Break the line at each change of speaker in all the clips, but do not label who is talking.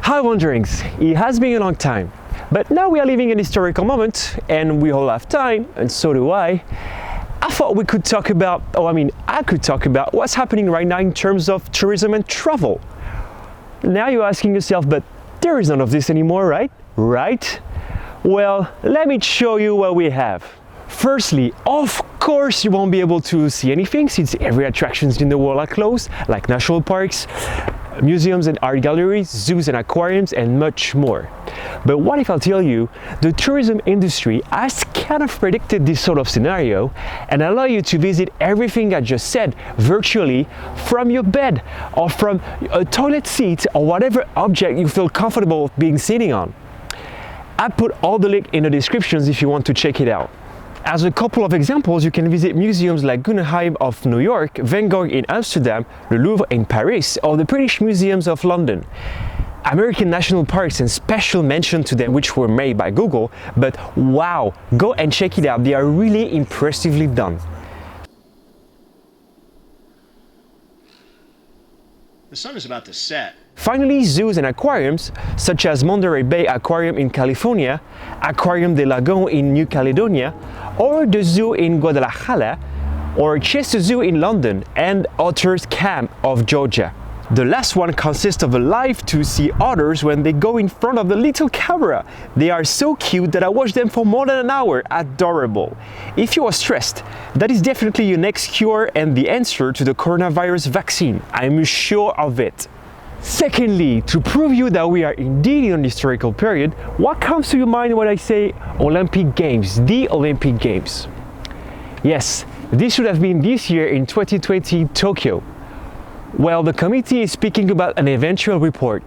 Hi Wanderings, it has been a long time, but now we are living an historical moment and we all have time, and so do I. I thought we could talk about, I could talk about what's happening right now in terms of tourism and travel. Now you're asking yourself, but there is none of this anymore, right? Right? Well, let me show you what we have. Firstly, of course you won't be able to see anything since every attractions in the world are closed, like national parks, museums and art galleries, zoos and aquariums, and much more. But what if I tell you the tourism industry has kind of predicted this sort of scenario and allow you to visit everything I just said virtually from your bed or from a toilet seat or whatever object you feel comfortable being sitting on. I put all the link in the descriptions if you want to check it out. As a couple of examples, you can visit museums like Guggenheim of New York, Van Gogh in Amsterdam, the Louvre in Paris, or the British Museums of London. American national parks and special mention to them which were made by Google, but wow, go and check it out, they are really impressively done.
The sun is about to set.
Finally, zoos and aquariums, such as Monterey Bay Aquarium in California, Aquarium de Lagon in New Caledonia, or the zoo in Guadalajara, or Chester Zoo in London, and Otters Camp of Georgia. The last one consists of a live to see otters when they go in front of the little camera. They are so cute that I watched them for more than an hour. Adorable. If you are stressed, that is definitely your next cure and the answer to the coronavirus vaccine. I'm sure of it. Secondly, to prove you that we are indeed in an historical period, what comes to your mind when I say Olympic Games, the Olympic Games? Yes, this should have been this year in 2020 Tokyo. Well, the committee is speaking about an eventual report.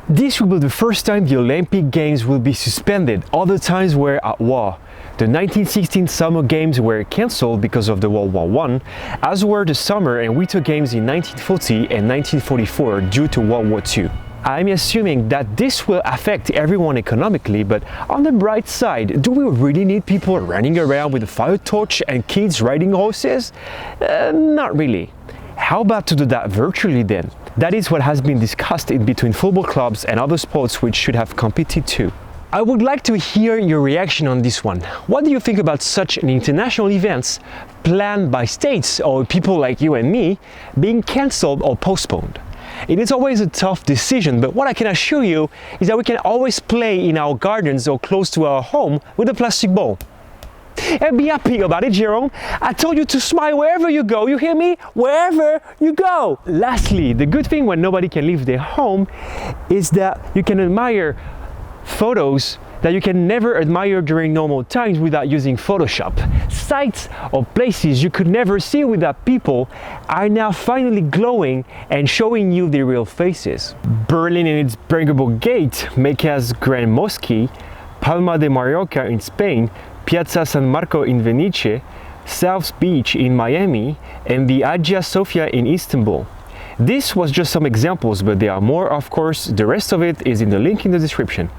This will be the first time the Olympic Games will be suspended. Other times were at war. The 1916 Summer Games were cancelled because of the World War I, as were the Summer and Winter Games in 1940 and 1944 due to World War II. I'm assuming that this will affect everyone economically, but on the bright side, do we really need people running around with a fire torch and kids riding horses? Not really. How about to do that virtually then? That is what has been discussed in between football clubs and other sports which should have competed too. I would like to hear your reaction on this one. What do you think about such an international events planned by states or people like you and me being cancelled or postponed? It is always a tough decision, but what I can assure you is that we can always play in our gardens or close to our home with a plastic ball. And be happy about it, Jerome. I told you to smile wherever you go, you hear me? Wherever you go. Lastly, the good thing when nobody can leave their home is that you can admire photos that you can never admire during normal times without using Photoshop. Sites or places you could never see without people are now finally glowing and showing you their real faces. Berlin and its Brandenburg Gate, Mecca's Grand Mosque, Palma de Mallorca in Spain, Piazza San Marco in Venice, South Beach in Miami, and the Hagia Sophia in Istanbul. This was just some examples, but there are more, of course. The rest of it is in the link in the description.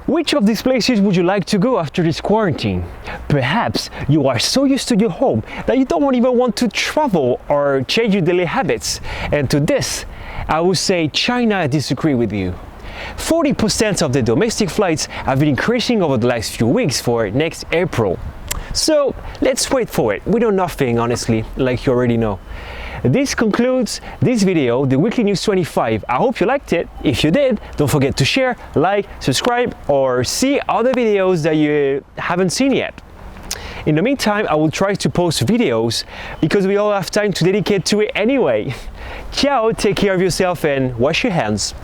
Which of these places would you like to go after this quarantine? Perhaps you are so used to your home that you don't even want to travel or change your daily habits. And to this, I would say China, I disagree with you. 40% of the domestic flights have been increasing over the last few weeks for next April. So let's wait for it. We know nothing, honestly, like you already know. This concludes this video, the Weekly News 25. I hope you liked it. If you did, don't forget to share, like, subscribe, or see other videos that you haven't seen yet. In the meantime, I will try to post videos because we all have time to dedicate to it anyway. Ciao, take care of yourself and wash your hands.